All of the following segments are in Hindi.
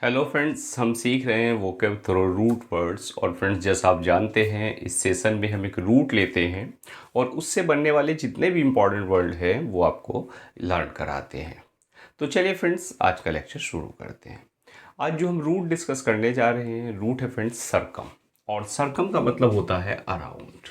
हेलो फ्रेंड्स, हम सीख रहे हैं वोकैब थ्रू रूट वर्ड्स। और फ्रेंड्स, जैसा आप जानते हैं, इस सेशन में हम एक रूट लेते हैं और उससे बनने वाले जितने भी इम्पॉर्टेंट वर्ड हैं वो आपको लर्न कराते हैं। तो चलिए फ्रेंड्स, आज का लेक्चर शुरू करते हैं। आज जो हम रूट डिस्कस करने जा रहे हैं, रूट है फ्रेंड्स सरकम। और सरकम का मतलब होता है अराउंड।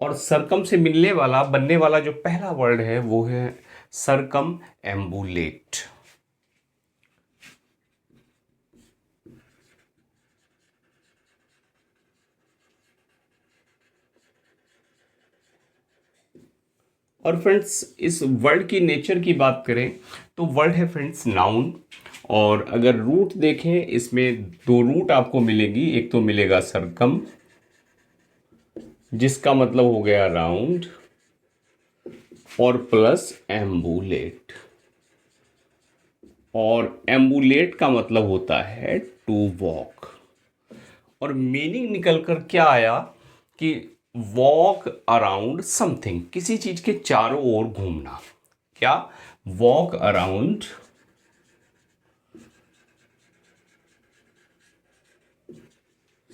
और सरकम से मिलने वाला बनने वाला जो पहला वर्ड है वो है सरकम एम्बुलेट। और फ्रेंड्स, इस वर्ड की नेचर की बात करें तो वर्ड है फ्रेंड्स नाउन। और अगर रूट देखें, इसमें दो रूट आपको मिलेगी। एक तो मिलेगा सरकम, जिसका मतलब हो गया राउंड, और प्लस एम्बुलेट। और एम्बुलेट का मतलब होता है टू वॉक। और मीनिंग निकल कर क्या आया कि वॉक अराउंड समथिंग, किसी चीज के चारों ओर घूमना। क्या? वॉक अराउंड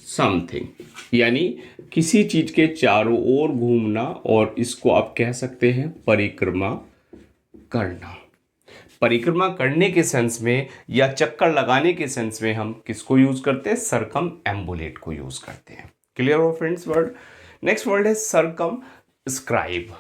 समथिंग, यानी किसी चीज के चारों ओर घूमना। और इसको आप कह सकते हैं परिक्रमा करना। परिक्रमा करने के सेंस में या चक्कर लगाने के सेंस में हम किसको यूज करते हैं? सरकम एम्बुलेट को यूज करते हैं। क्लियर हो फ्रेंड्स वर्ड? नेक्स्ट वर्ड है सरकम स्क्राइब।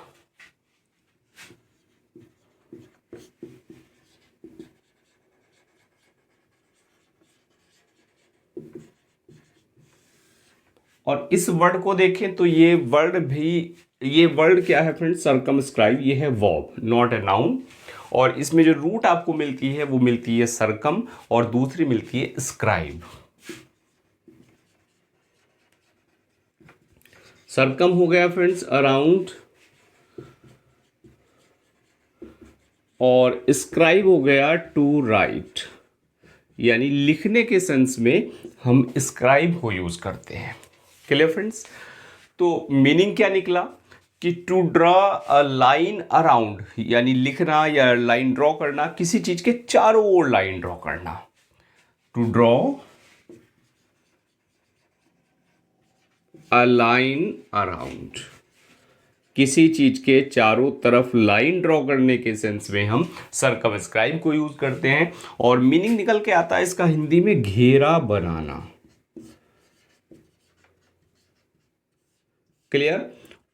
और इस वर्ड को देखें तो ये वर्ड क्या है फ्रेंड्स? सरकमस्क्राइब। ये है वर्ब, नॉट ए नाउन। और इसमें जो रूट आपको मिलती है वो मिलती है सरकम, और दूसरी मिलती है स्क्राइब। सरकम हो गया फ्रेंड्स अराउंड, और स्क्राइब हो गया टू राइट, यानी लिखने के सेंस में हम स्क्राइब को यूज करते हैं। Clear friends? तो मीनिंग क्या निकला कि to draw a line around, यानी लिखना या लाइन ड्रॉ करना, किसी चीज के चारों ओर लाइन ड्रॉ करना। To draw a line around, किसी चीज के चारों तरफ लाइन ड्रॉ करने के सेंस में हम सरकमस्क्राइब को यूज करते हैं। और मीनिंग निकल के आता है इसका हिंदी में घेरा बनाना। क्लियर?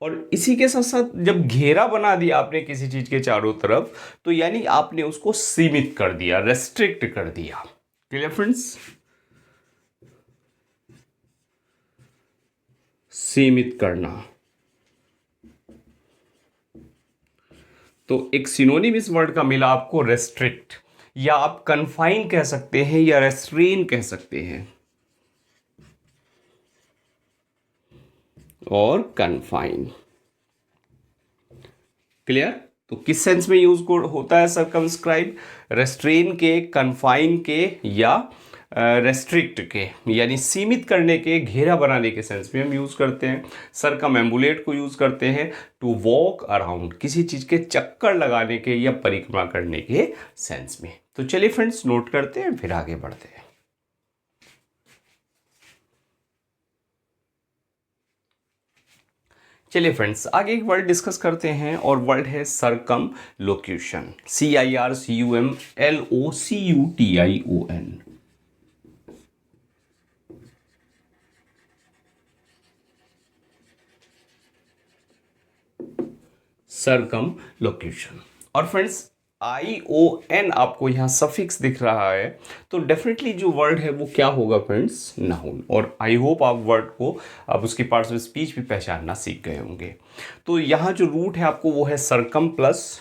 और इसी के साथ साथ जब घेरा बना दिया आपने किसी चीज के चारों तरफ, तो यानी आपने उसको सीमित कर दिया, रेस्ट्रिक्ट कर दिया। Clear friends? सीमित करना। तो एक सिनोनिम इस वर्ड का मिला आपको, रेस्ट्रिक्ट, या आप कन्फाइन कह सकते हैं या रेस्ट्रेन कह सकते हैं, और कन्फाइन। क्लियर? तो किस सेंस में यूज होता है सरकमस्क्राइब? रेस्ट्रेन के, कन्फाइन के, या रेस्ट्रिक्ट के, यानी सीमित करने के, घेरा बनाने के सेंस में हम यूज करते हैं। सरकम एम्बुलेट को यूज करते हैं टू वॉक अराउंड, किसी चीज के चक्कर लगाने के या परिक्रमा करने के सेंस में। तो चलिए फ्रेंड्स, नोट करते हैं फिर आगे बढ़ते हैं। चलिए फ्रेंड्स, आगे एक वर्ड डिस्कस करते हैं, और वर्ड है सरकम लोक्यूशन। CIRCUMLOCUTION। सरकम लोक्यूशन। और फ्रेंड्स, ION आपको यहां सफिक्स दिख रहा है, तो डेफिनेटली जो वर्ड है वो क्या होगा फ्रेंड्स? नाउन। और आई होप आप वर्ड को, आप उसकी पार्ट्स ऑफ स्पीच भी पहचानना सीख गए होंगे। तो यहां जो रूट है आपको वो है सरकम प्लस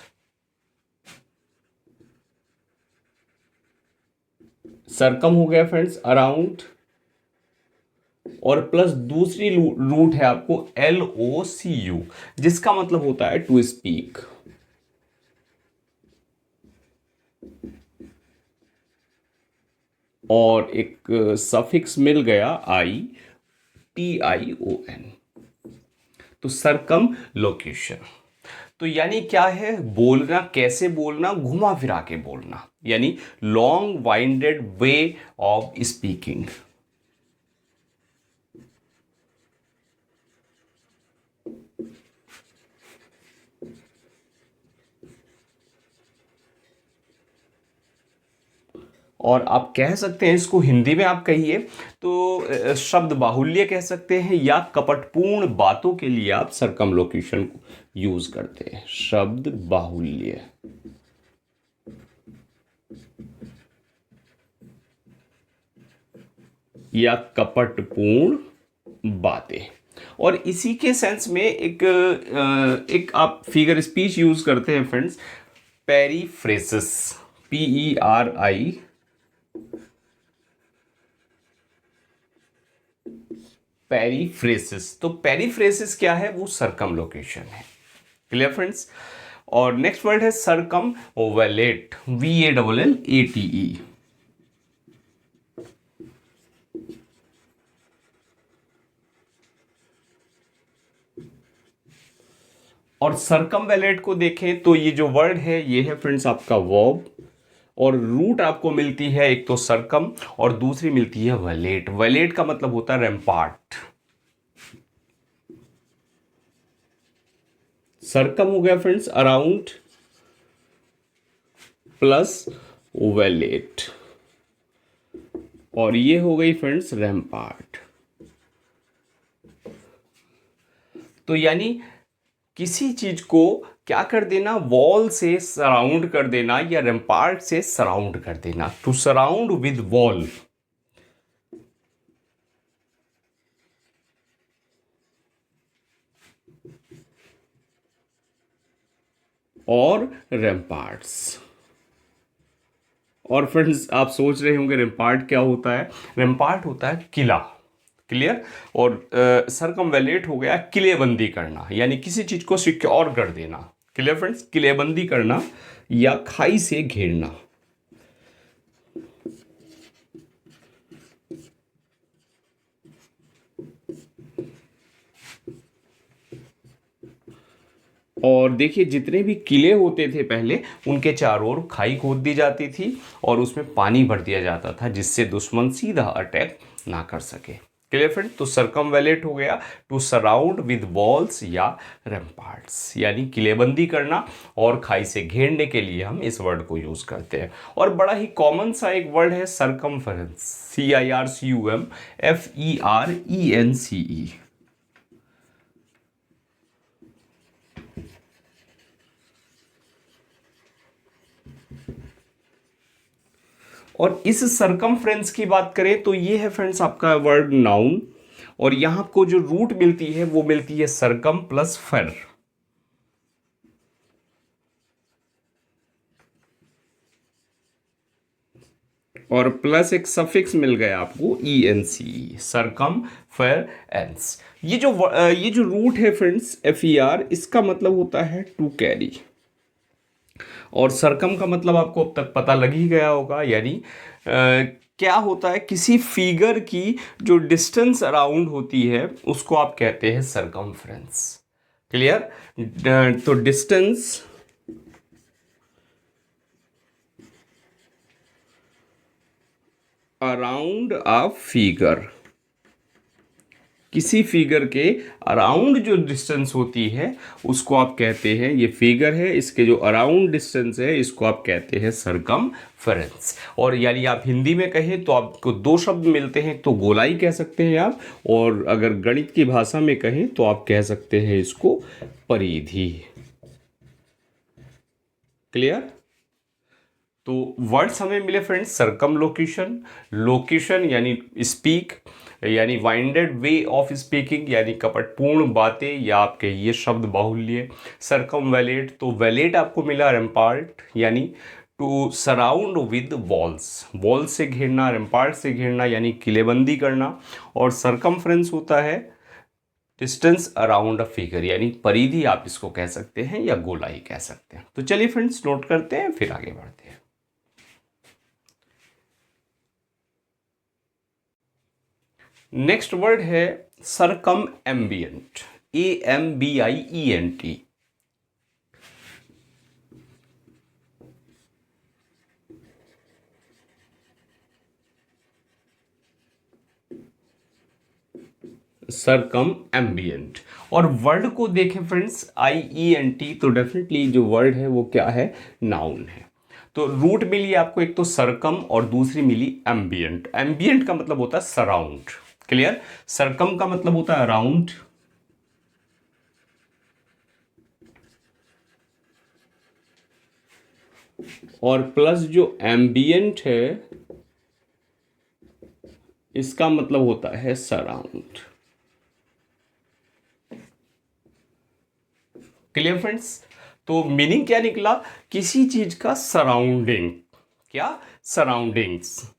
सरकम हो गया फ्रेंड्स अराउंड, और प्लस दूसरी रूट है आपको LOCU, जिसका मतलब होता है टू स्पीक। और एक सफिक्स मिल गया TION। तो सरकम लोकेशन। तो यानी क्या है, बोलना, कैसे बोलना, घुमा फिरा के बोलना, यानी long winded way of speaking. और आप कह सकते हैं इसको हिंदी में, आप कहिए तो शब्द बाहुल्य कह सकते हैं, या कपटपूर्ण बातों के लिए आप सरकमलोकेशन यूज करते हैं, शब्द बाहुल्य या कपटपूर्ण बातें। और इसी के सेंस में एक आप फिगर स्पीच यूज करते हैं फ्रेंड्स, पेरीफ्रेसिस, PERI, पेरीफ्रेसिस। तो पेरीफ्रेसिस क्या है, वो सरकमलोकेशन है। Clear friends. और नेक्स्ट वर्ड है सरकम वैलेट, VALLATE। और सरकमवैलेट को देखें तो ये जो वर्ड है ये है फ्रेंड्स आपका वर्ब, और रूट आपको मिलती है एक तो सरकम और दूसरी मिलती है वैलेट। वैलेट का मतलब होता है रैम्पार्ट। सरकम हो गया फ्रेंड्स अराउंड प्लस वैलेट, और ये हो गई फ्रेंड्स रैम्पार्ट। तो यानी किसी चीज को क्या कर देना, वॉल से सराउंड कर देना या रैम्पार्ट से सराउंड कर देना, टू सराउंड विद वॉल। और रैम्पार्ट्स। और फ्रेंड्स आप सोच रहे होंगे रैम्पार्ट क्या होता है, रैम्पार्ट होता है किला। क्लियर। और सरकमवैलेट हो गया किलेबंदी करना, यानी किसी चीज को सिक्योर कर देना। क्लियर फ्रेंड्स, किलेबंदी करना या खाई से घेरना। और देखिए जितने भी किले होते थे पहले, उनके चारों ओर खाई खोद दी जाती थी और उसमें पानी भर दिया जाता था, जिससे दुश्मन सीधा अटैक ना कर सके। Clear friend. तो सरकमवैलेट हो गया टू सराउंड विद वॉल्स या रैम्पार्ट्स, यानी किलेबंदी करना और खाई से घेरने के लिए हम इस वर्ड को यूज करते हैं। और बड़ा ही कॉमन सा एक वर्ड है सरकमफेरेंस, CIRCUMFERENCE। और इस सरकमफ्रेंस की बात करें तो ये है फ्रेंड्स आपका वर्ड नाउन, और यहां को जो रूट मिलती है वो मिलती है सरकम प्लस फेर, और प्लस एक सफिक्स मिल गया आपको ENCE, सरकम फेर एंस। ये जो रूट है फ्रेंड्स FER, इसका मतलब होता है टू कैरी। और सरकम का मतलब आपको अब तक पता लग ही गया होगा, यानी क्या होता है, किसी फिगर की जो डिस्टेंस अराउंड होती है उसको आप कहते हैं सरकमफ्रेंस। क्लियर। तो डिस्टेंस अराउंड अ फिगर, किसी फिगर के अराउंड जो डिस्टेंस होती है उसको आप कहते हैं, ये फिगर है इसके जो अराउंड डिस्टेंस है इसको आप कहते हैं सरकमफेरेंस। और यानी आप हिंदी में कहें तो आपको दो शब्द मिलते हैं, तो गोलाई कह सकते हैं आप, और अगर गणित की भाषा में कहें तो आप कह सकते हैं इसको परिधि। क्लियर। तो वर्ड्स हमें मिले फ्रेंड्स, सरकम लोकेशन, लोकेशन यानी स्पीक, यानी वाइंडेड वे ऑफ स्पीकिंग यानी कपटपूर्ण बातें या आपके ये शब्द बाहुल्य, सरकम वैलेट, तो वैलेट आपको मिला रैम्पार्ट यानी to surround with walls, wall से घेरना, रैम्पार्ट से घेरना यानी किलेबंदी करना, और सरकमफ्रेंस होता है डिस्टेंस अराउंड अ फिगर यानी परिधि आप इसको कह सकते हैं या गोलाई कह सकते हैं। तो चलिए फ्रेंड्स नोट करते हैं फिर आगे बढ़ते हैं। नेक्स्ट वर्ड है सरकम एम्बियंट, AMBIENT। सरकम एम्बियंट। और वर्ड को देखें फ्रेंड्स, IENT, तो डेफिनेटली जो वर्ड है वो क्या है, नाउन है। तो रूट मिली आपको, एक तो सरकम और दूसरी मिली एम्बियंट। एम्बियंट का मतलब होता है सराउंड, क्लियर। सरकम का मतलब होता है अराउंड, और प्लस जो एम्बियंट है इसका मतलब होता है सराउंड। Clear friends. तो मीनिंग क्या निकला, किसी चीज का सराउंडिंग, क्या, सराउंडिंग्स।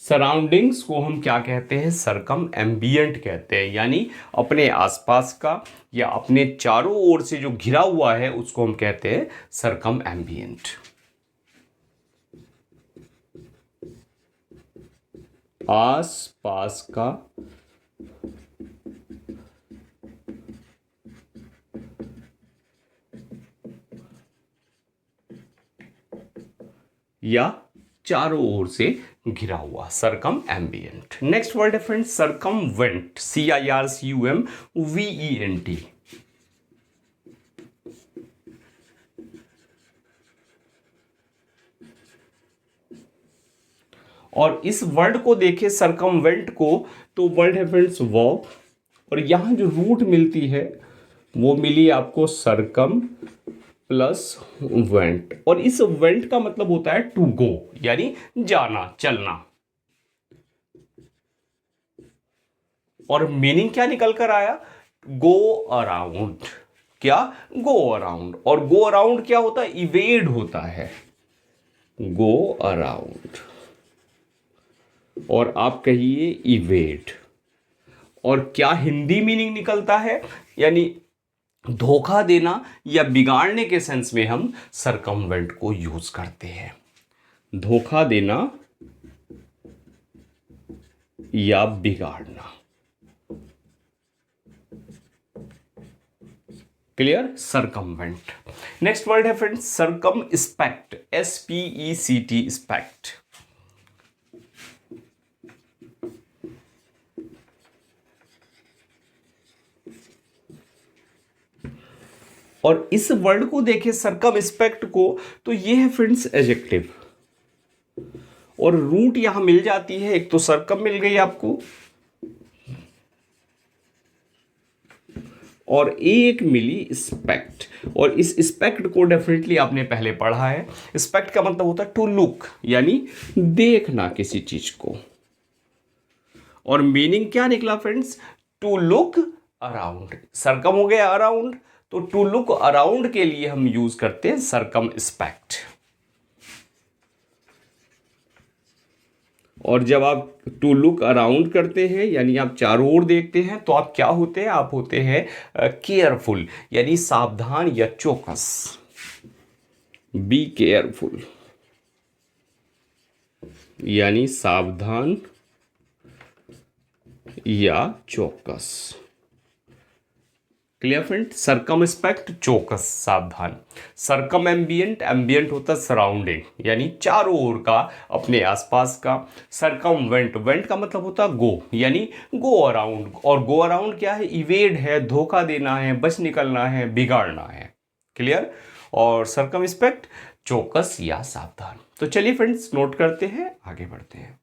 सराउंडिंग्स को हम क्या कहते हैं, सरकम एम्बियंट कहते हैं, यानी अपने आसपास का या अपने चारों ओर से जो घिरा हुआ है उसको हम कहते हैं सरकम एम्बियंट। आस पास का या चारों ओर से घिरा हुआ, सरकम एम्बियंट। नेक्स्ट वर्ड है फ्रेंड्स सरकमवेंट, CIRCUMVENT। और इस वर्ड को देखें सरकमवेंट को, तो वर्ड है फ्रेंड्स वॉक, और यहां जो रूट मिलती है वो मिली आपको सरकम प्लस वेंट। और इस वेंट का मतलब होता है टू गो, यानी जाना, चलना। और मीनिंग क्या निकल कर आया, गो अराउंड, क्या, गो अराउंड। और गो अराउंड क्या होता है, इवेड होता है, गो अराउंड। और आप कहिए इवेड। और क्या हिंदी मीनिंग निकलता है, यानी धोखा देना या बिगाड़ने के सेंस में हम सरकमवेंट को यूज करते हैं। धोखा देना या बिगाड़ना, क्लियर, सरकमवेंट। नेक्स्ट वर्ड है फ्रेंड्स सरकम स्पेक्ट, SPECT, स्पेक्ट। और इस वर्ड को देखें सरकम स्पेक्ट को, तो ये है फ्रेंड्स एडजेक्टिव, और रूट यहां मिल जाती है, एक तो सरकम मिल गई आपको, और एक मिली स्पेक्ट। और इस स्पेक्ट को डेफिनेटली आपने पहले पढ़ा है। स्पेक्ट का मतलब होता है टू लुक, यानी देखना किसी चीज को। और मीनिंग क्या निकला फ्रेंड्स, टू लुक अराउंड। सरकम हो गया अराउंड, तो टू लुक अराउंड के लिए हम यूज करते हैं सरकम स्पेक्ट। और जब आप टू लुक अराउंड करते हैं, यानी आप चारों ओर देखते हैं, तो आप क्या होते हैं, आप होते हैं केयरफुल, यानी सावधान या चौकस। बी केयरफुल, यानी सावधान या चौकस। Clear friend. सरकमस्पेक्ट, चौकस, सावधान। सरकम एम्बियंट, एम्बियंट होता है सराउंडिंग, यानी चारों ओर का, अपने आसपास का। सरकम वेंट, वेंट का मतलब होता है गो, यानी गो अराउंड। और गो अराउंड क्या है, इवेड है, धोखा देना है, बच निकलना है, बिगाड़ना है। क्लियर। और सरकमस्पेक्ट, चौकस या सावधान। तो चलिए फ्रेंड्स नोट करते हैं, आगे बढ़ते हैं।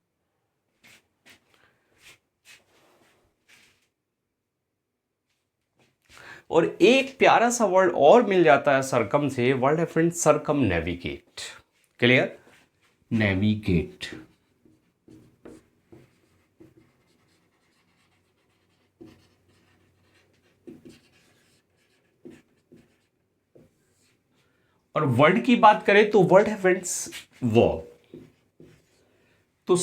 और एक प्यारा सा वर्ड और मिल जाता है सरकम से, वर्ड है फ्रेंड सरकम नेविगेट। Clear, navigate. और वर्ड की बात करें तो वर्ड है फ्रेंड्स वर्ब। तो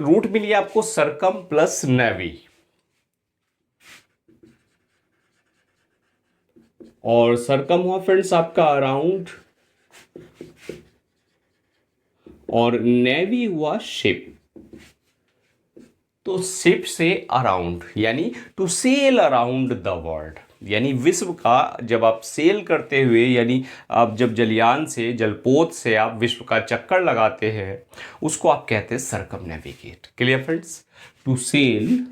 रूट मिली आपको सरकम प्लस नेवी, और सरकम हुआ फ्रेंड्स आपका अराउंड, और नेवी हुआ शिप। तो शिप से अराउंड, यानी to sail around the world, यानी विश्व का जब आप सेल करते हुए, यानी आप जब जलयान से, जलपोत से आप विश्व का चक्कर लगाते हैं, उसको आप कहते हैं circumnavigate. Clear friends? To sail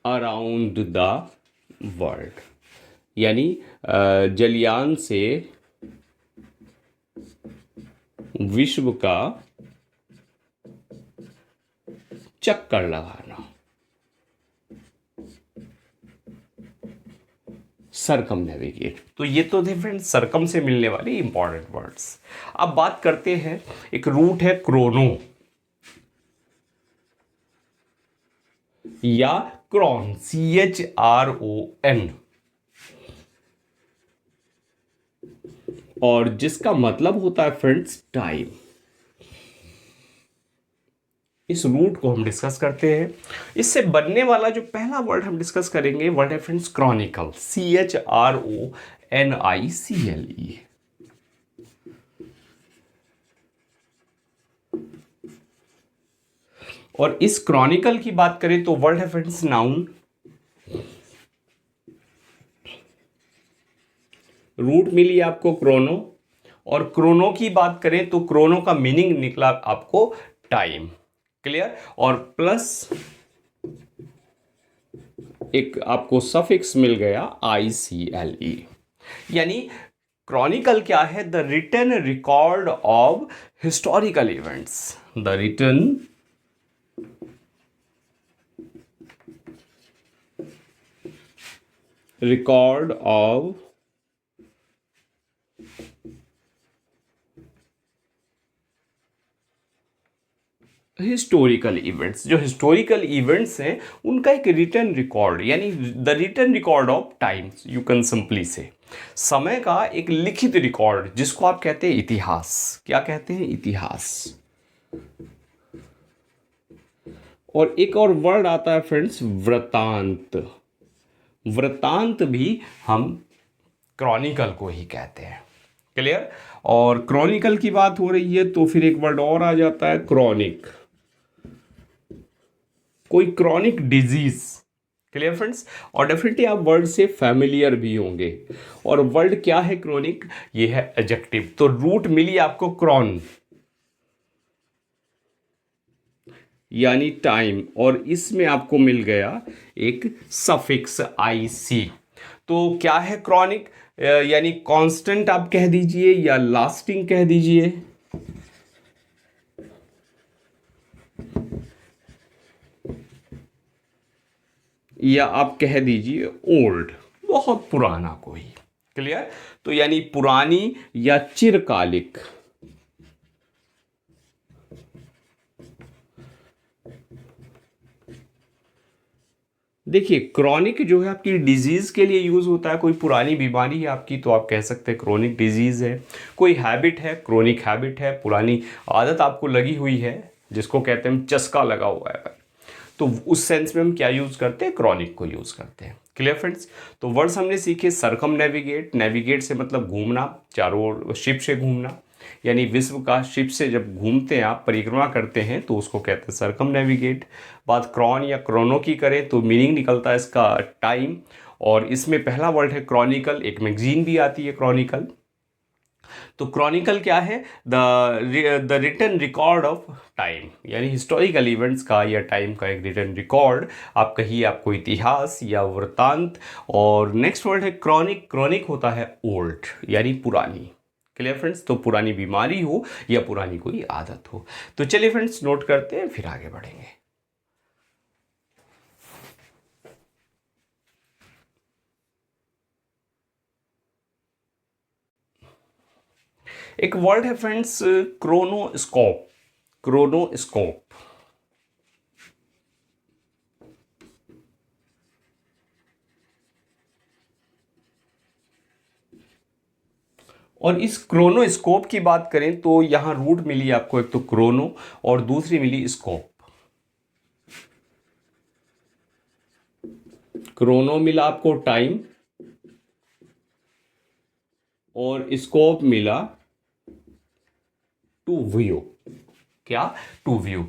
around the world, यानी जलयान से विश्व का चक्कर लगाना, सरकमनेविगेट। तो ये तो थे फ्रेंड्स सरकम से मिलने वाले इंपॉर्टेंट वर्ड्स। अब बात करते हैं, एक रूट है क्रोनो या क्रॉन, CHRON, और जिसका मतलब होता है फ्रेंड्स टाइम। इस रूट को हम डिस्कस करते हैं। इससे बनने वाला जो पहला वर्ड हम डिस्कस करेंगे वर्ड है फ्रेंड्स क्रॉनिकल, CHRONICLE। और इस क्रॉनिकल की बात करें तो वर्ड है फ्रेंड्स नाउन। रूट मिली आपको क्रोनो, और क्रोनो की बात करें तो क्रोनो का मीनिंग निकला आपको टाइम। क्लियर? और प्लस एक आपको सफिक्स मिल गया ICLE। यानी क्रॉनिकल क्या है? The written record of historical events, the written record of historical events. जो हिस्टोरिकल इवेंट्स हैं उनका एक रिटन रिकॉर्ड, यानी the written record of times, you can simply say, समय का एक लिखित रिकॉर्ड, जिसको आप कहते हैं इतिहास। क्या कहते हैं? इतिहास। और एक और वर्ड आता है फ्रेंड्स वृतांत। वृतांत भी हम क्रॉनिकल को ही कहते हैं। क्लियर? और क्रॉनिकल की बात हो रही है तो फिर एक वर्ड और आ जाता है क्रॉनिक, कोई क्रॉनिक डिजीज। Clear friends? और डेफिनेटली आप वर्ड से फैमिलियर भी होंगे। और वर्ड क्या है क्रॉनिक? ये है एडजेक्टिव। तो रूट मिली आपको क्रॉन यानी टाइम, और इसमें आपको मिल गया एक सफिक्स IC। तो क्या है क्रॉनिक? यानी कांस्टेंट आप कह दीजिए या लास्टिंग कह दीजिए, या आप कह दीजिए ओल्ड, बहुत पुराना कोई। क्लियर? तो यानी पुरानी या चिरकालिक। देखिए क्रॉनिक जो है आपकी डिजीज़ के लिए यूज़ होता है। कोई पुरानी बीमारी है आपकी तो आप कह सकते हैं क्रॉनिक डिजीज़ है। कोई हैबिट है, क्रॉनिक हैबिट है, पुरानी आदत आपको लगी हुई है, जिसको कहते हैं हम चस्का लगा हुआ है, तो उस सेंस में हम क्या यूज़ करते हैं? क्रॉनिक को यूज़ करते हैं। Clear friends? तो वर्ड्स हमने सीखे सरकम नेविगेट। नेविगेट से मतलब घूमना, चारों ओर शिप से घूमना, यानी विश्व का शिप से जब घूमते हैं आप, परिक्रमा करते हैं, तो उसको कहते हैं सरकम नेविगेट। बात क्रॉन या क्रोनो की करें तो मीनिंग निकलता है इसका टाइम, और इसमें पहला वर्ड है क्रॉनिकल। एक मैगजीन भी आती है क्रॉनिकल। तो क्रॉनिकल क्या है? The written record of time, यानी हिस्टोरिकल इवेंट्स का या टाइम का एक रिटन रिकॉर्ड। आप कहिए आपको इतिहास या वृत्तांत। और नेक्स्ट वर्ड है क्रॉनिक। क्रॉनिक होता है ओल्ड, यानी पुरानी। Clear friends? तो पुरानी बीमारी हो या पुरानी कोई आदत हो। तो चलिए फ्रेंड्स नोट करते हैं, फिर आगे बढ़ेंगे। एक वर्ड है फ्रेंड्स क्रोनोस्कोप। क्रोनोस्कोप। और इस क्रोनोस्कोप की बात करें तो यहां रूट मिली आपको, एक तो क्रोनो और दूसरी मिली स्कोप। क्रोनो मिला आपको टाइम, और स्कोप मिला टू व्यू। क्या, टू व्यू।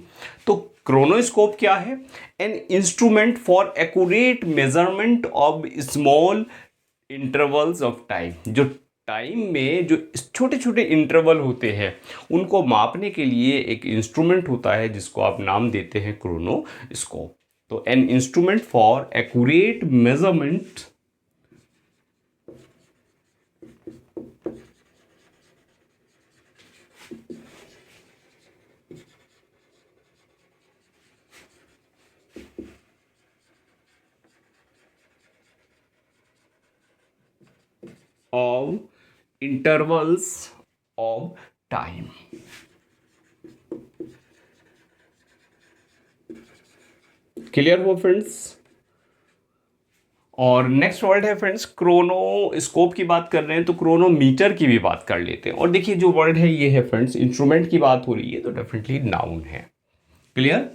तो क्रोनोस्कोप क्या है? An instrument for accurate measurement of small intervals of time. जो टाइम में जो छोटे छोटे इंटरवल होते हैं उनको मापने के लिए एक इंस्ट्रूमेंट होता है जिसको आप नाम देते हैं क्रोनोस्कोप। तो an instrument for accurate measurement of intervals of time। Clear हो फ्रेंड्स? और नेक्स्ट वर्ड है फ्रेंड्स, क्रोनोस्कोप की बात कर रहे हैं तो क्रोनोमीटर की भी बात कर लेते हैं। और देखिए जो वर्ड है ये है फ्रेंड्स, इंस्ट्रूमेंट की बात हो रही है तो डेफिनेटली नाउन है। क्लियर?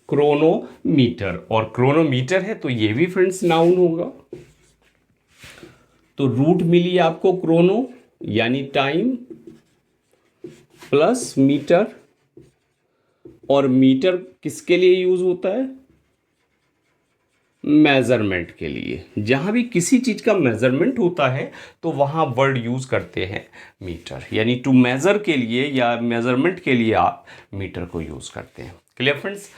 क्रोनोमीटर, और क्रोनोमीटर है तो ये भी फ्रेंड्स नाउन होगा। तो रूट मिली आपको क्रोनो यानी टाइम प्लस मीटर, और मीटर किसके लिए यूज होता है? मेजरमेंट के लिए। जहां भी किसी चीज का मेजरमेंट होता है तो वहां वर्ड यूज करते हैं मीटर, यानी टू मेजर के लिए या मेजरमेंट के लिए आप मीटर को यूज करते हैं। Clear friends?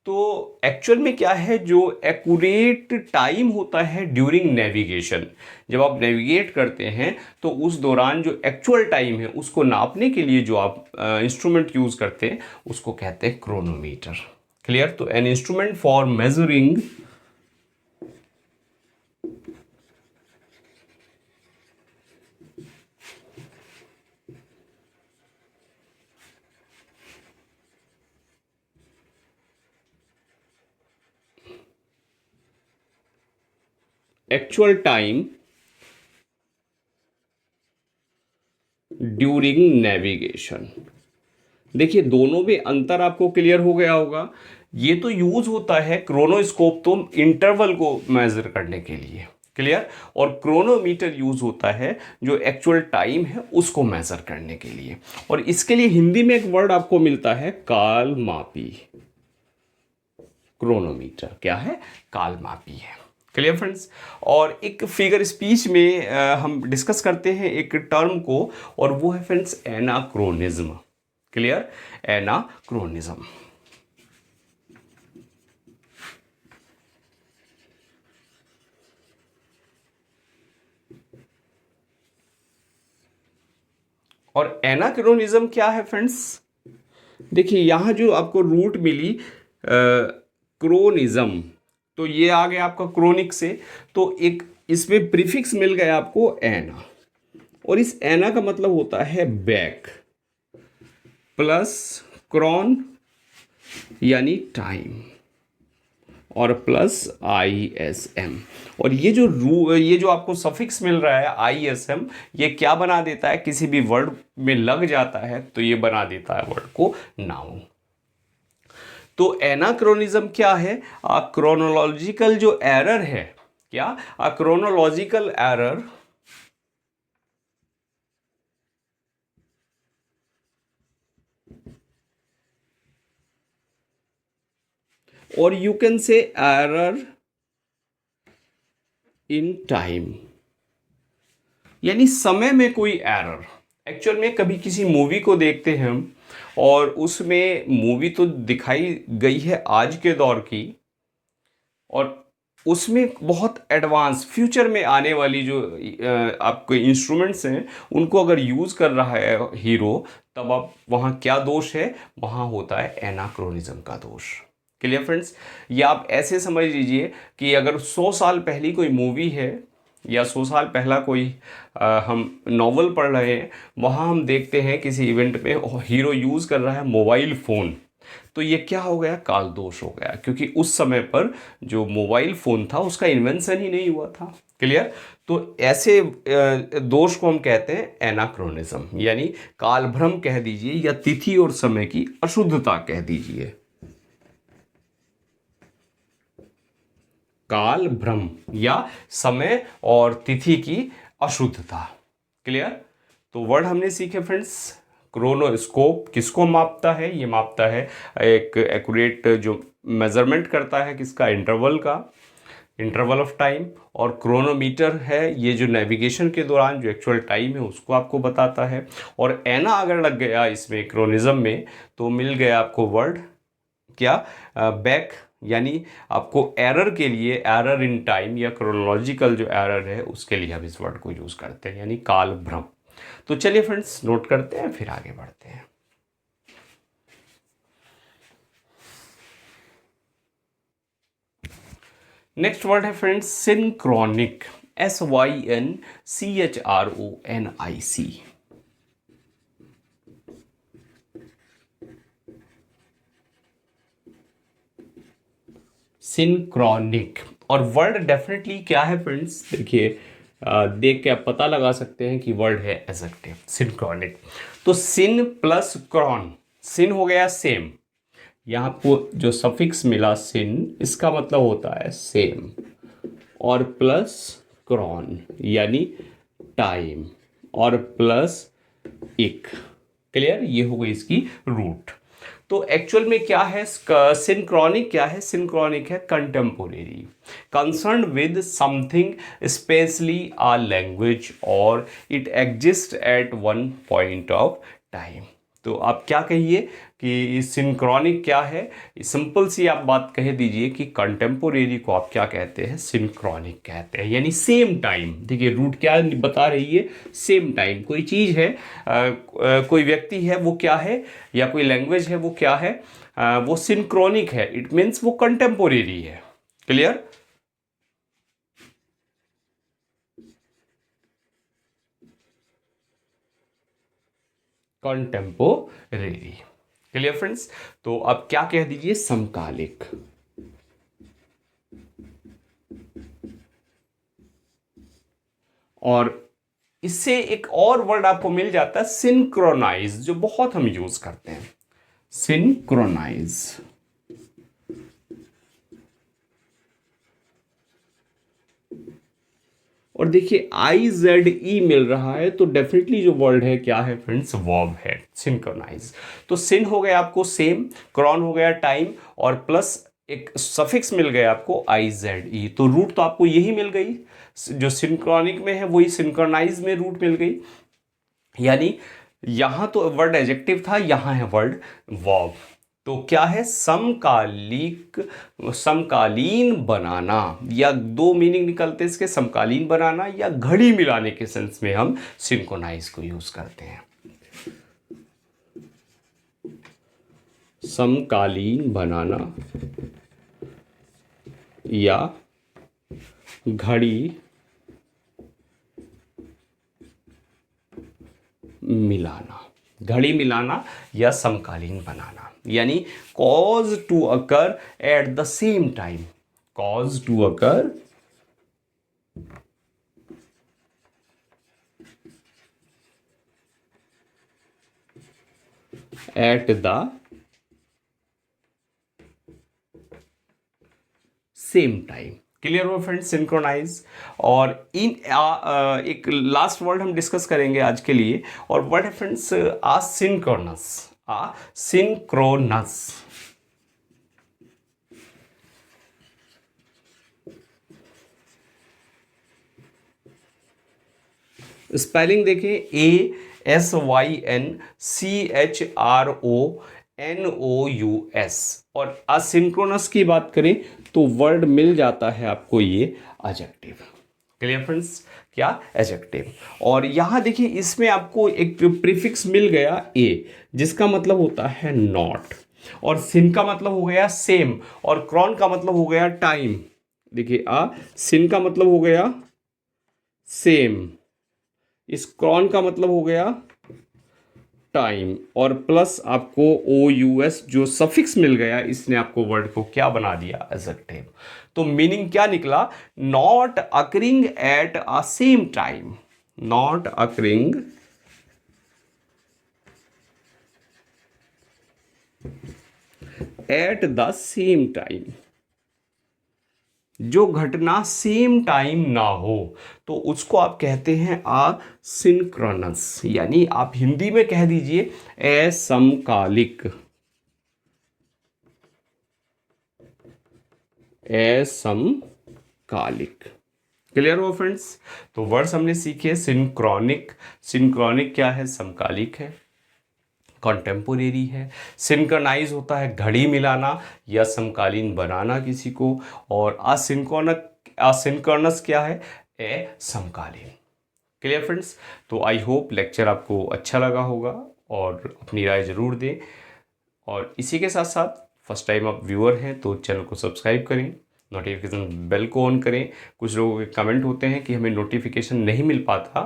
तो एक्चुअल में क्या है, जो एक्यूरेट टाइम होता है ड्यूरिंग नेविगेशन, जब आप नेविगेट करते हैं तो उस दौरान जो एक्चुअल टाइम है उसको नापने के लिए जो आप इंस्ट्रूमेंट यूज करते हैं उसको कहते हैं क्रोनोमीटर। क्लियर? तो an instrument for measuring actual time during navigation. देखिए दोनों में अंतर आपको क्लियर हो गया होगा। ये तो यूज होता है क्रोनोस्कोप तो इंटरवल को मेजर करने के लिए। क्लियर? और क्रोनोमीटर यूज होता है जो एक्चुअल टाइम है उसको मेजर करने के लिए। और इसके लिए हिंदी में एक वर्ड आपको मिलता है कालमापी। क्रोनोमीटर क्या है? कालमापी है। Clear friends? और एक फिगर स्पीच में हम डिस्कस करते हैं एक टर्म को, और वो है फ्रेंड्स एनाक्रोनिज्म। क्लियर? एनाक्रोनिज्म। और एनाक्रोनिज्म क्या है फ्रेंड्स? देखिए यहां जो आपको रूट मिली क्रोनिज्म, तो ये आ गया आपका क्रोनिक से, तो एक इसमें प्रीफिक्स मिल गया आपको एना, और इस एना का मतलब होता है बैक प्लस क्रॉन यानी टाइम और प्लस ISM। और ये जो आपको सफिक्स मिल रहा है ISM, ये क्या बना देता है? किसी भी वर्ड में लग जाता है तो ये बना देता है वर्ड को नाउन। तो एनाक्रोनिज्म क्या है? क्रोनोलॉजिकल जो एरर है, क्या? क्रोनोलॉजिकल एरर और you can say error in time, यानी समय में कोई एरर। एक्चुअल में कभी किसी मूवी को देखते हैं हम, और उसमें मूवी तो दिखाई गई है आज के दौर की, और उसमें बहुत एडवांस फ्यूचर में आने वाली जो आपके इंस्ट्रूमेंट्स हैं उनको अगर यूज़ कर रहा है हीरो, तब आप वहाँ क्या दोष है? वहाँ होता है एनाक्रोनिज्म का दोष। Clear friends? या आप ऐसे समझ लीजिए कि अगर 100 साल पहली कोई मूवी है या 100 साल पहला कोई हम नॉवल पढ़ रहे हैं, वहाँ हम देखते हैं किसी इवेंट में हीरो यूज़ कर रहा है मोबाइल फ़ोन, तो ये क्या हो गया? काल दोष हो गया, क्योंकि उस समय पर जो मोबाइल फ़ोन था उसका इन्वेंशन ही नहीं हुआ था। क्लियर? तो ऐसे दोष को हम कहते हैं एनाक्रोनिज्म, यानी कालभ्रम कह दीजिए या तिथि और समय की अशुद्धता कह दीजिए। काल भ्रम या समय और तिथि की अशुद्धता। क्लियर। तो वर्ड हमने सीखे फ्रेंड्स। क्रोनोस्कोप किसको मापता है? ये मापता है एक एक्यूरेट जो मेजरमेंट करता है किसका? इंटरवल का, इंटरवल ऑफ टाइम। और क्रोनोमीटर है ये जो नेविगेशन के दौरान जो एक्चुअल टाइम है उसको आपको बताता है। और एना अगर लग गया इसमें क्रोनिज्म में तो मिल गया आपको वर्ड क्या? बैक, यानी आपको एरर के लिए, एरर इन टाइम या क्रोनोलॉजिकल जो एरर है उसके लिए हम इस वर्ड को यूज़ करते हैं, यानी काल भ्रम। तो चलिए फ्रेंड्स नोट करते हैं फिर आगे बढ़ते हैं। नेक्स्ट वर्ड है फ्रेंड्स सिंक्रोनिक, SYNCHRONIC। सिंक्रोनिक। और वर्ड डेफिनेटली क्या है फ्रेंड्स? देखिए देख के आप पता लगा सकते हैं कि वर्ड है एडजेक्टिव सिंक्रोनिक। तो सिन प्लस क्रॉन, सिन हो गया सेम, यहाँ आपको जो सफिक्स मिला सिन इसका मतलब होता है सेम, और प्लस क्रॉन यानी टाइम, और प्लस इक। क्लियर। ये हो गई इसकी रूट। तो एक्चुअल में क्या है सिंक्रोनिक? क्या है सिंक्रोनिक? है contemporary, concern with something specially a language और it exist at one point of time. तो आप क्या कहिए कि सिंक्रोनिक क्या है? सिंपल सी आप बात कह दीजिए कि कंटेम्पोरेरी को आप क्या कहते हैं? सिंक्रोनिक कहते हैं, यानी सेम टाइम। देखिए रूट क्या बता रही है? Same time. कोई चीज़ है, कोई व्यक्ति है, वो क्या है, या कोई लैंग्वेज है वो क्या है? वो सिंक्रोनिक है, इट मीन्स वो कंटेम्पोरेरी है। क्लियर। कंटेम्पोरेरी। Clear friends. तो अब क्या कह दीजिए? समकालिक। और इससे एक और वर्ड आपको मिल जाता है सिंक्रोनाइज, जो बहुत हम यूज करते हैं, सिंक्रोनाइज। और देखिए IZE मिल रहा है तो डेफिनेटली जो वर्ड है क्या है फ्रेंड्स? वर्ब है, सिंक्रोनाइज। तो सिन हो गया आपको सेम, क्रॉन हो गया टाइम, और प्लस एक सफिक्स मिल गया आपको IZE। तो रूट तो आपको यही मिल गई, जो सिंक्रोनिक में है वही सिंक्रोनाइज में रूट मिल गई। यानी यहां तो वर्ड एडजेक्टिव था, यहां है वर्ड वर्ब। तो क्या है? समकालिक, समकालीन बनाना, या दो मीनिंग निकलते हैं इसके, समकालीन बनाना या घड़ी मिलाने के सेंस में हम सिंक्रोनाइज को यूज करते हैं। समकालीन बनाना या घड़ी मिलाना, घड़ी मिलाना या समकालीन बनाना, यानी cause to occur at the same time, cause to occur at the same time. Clear हो फ्रेंड्स? सिंक्रोनाइज। और इन एक लास्ट वर्ड हम डिस्कस करेंगे आज के लिए, और वर्ड है फ्रेंड्स असिंक्रोनस, असिंक्रोनस। स्पेलिंग देखिए ASYNCHRONOUS। और असिंक्रोनस की बात करें तो वर्ड मिल जाता है आपको ये एडजेक्टिव। Clear friends? क्या? एडजेक्टिव। और यहां देखिए इसमें आपको एक प्रीफिक्स मिल गया ए, जिसका मतलब होता है नॉट, और सिन का मतलब हो गया सेम, और क्रॉन का मतलब हो गया टाइम। देखिए सिन का मतलब हो गया सेम, इस क्रॉन का मतलब हो गया टाइम, और प्लस आपको OUS जो सफिक्स मिल गया इसने आपको वर्ड को क्या बना दिया? एडजेक्टिव। तो मीनिंग क्या निकला? Not occurring at a same time, not occurring at the same time, जो घटना सेम टाइम ना हो तो उसको आप कहते हैं असिंक्रोनस, यानी आप हिंदी में कह दीजिए असमकालिक। असमकालिक। क्लियर हो फ्रेंड्स? तो वर्ड्स हमने सीखे सिंक्रोनिक। सिंक्रोनिक क्या है? समकालिक है, कॉन्टेम्पोरेरी है। सिंक्रनाइज होता है घड़ी मिलाना या समकालीन बनाना किसी को। और असिंक्रोनस क्या है? समकालीन। Clear friends? तो आई होप लेक्चर आपको अच्छा लगा होगा और अपनी राय ज़रूर दें। और इसी के साथ साथ फर्स्ट टाइम आप व्यूअर हैं तो चैनल को सब्सक्राइब करें, नोटिफिकेशन बेल को ऑन करें। कुछ लोगों के कमेंट होते हैं कि हमें नोटिफिकेशन नहीं मिल पाता,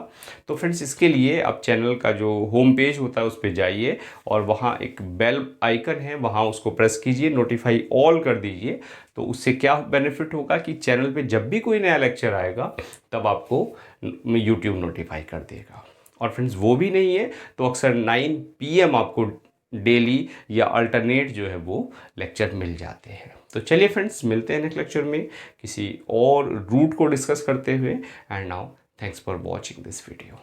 तो फ्रेंड्स इसके लिए आप चैनल का जो होम पेज होता है उस पर जाइए और वहाँ एक बेल आइकन है, वहाँ उसको प्रेस कीजिए, नोटिफाई ऑल कर दीजिए। तो उससे क्या बेनिफिट होगा कि चैनल पे जब भी कोई नया लेक्चर आएगा तब आपको यूट्यूब नोटिफाई कर देगा। और फ्रेंड्स वो भी नहीं है तो अक्सर 9 PM आपको डेली या अल्टरनेट जो है वो लेक्चर मिल जाते हैं। तो चलिए फ्रेंड्स, मिलते हैं नेक्स्ट लेक्चर में किसी और रूट को डिस्कस करते हुए। And now thanks for watching this video.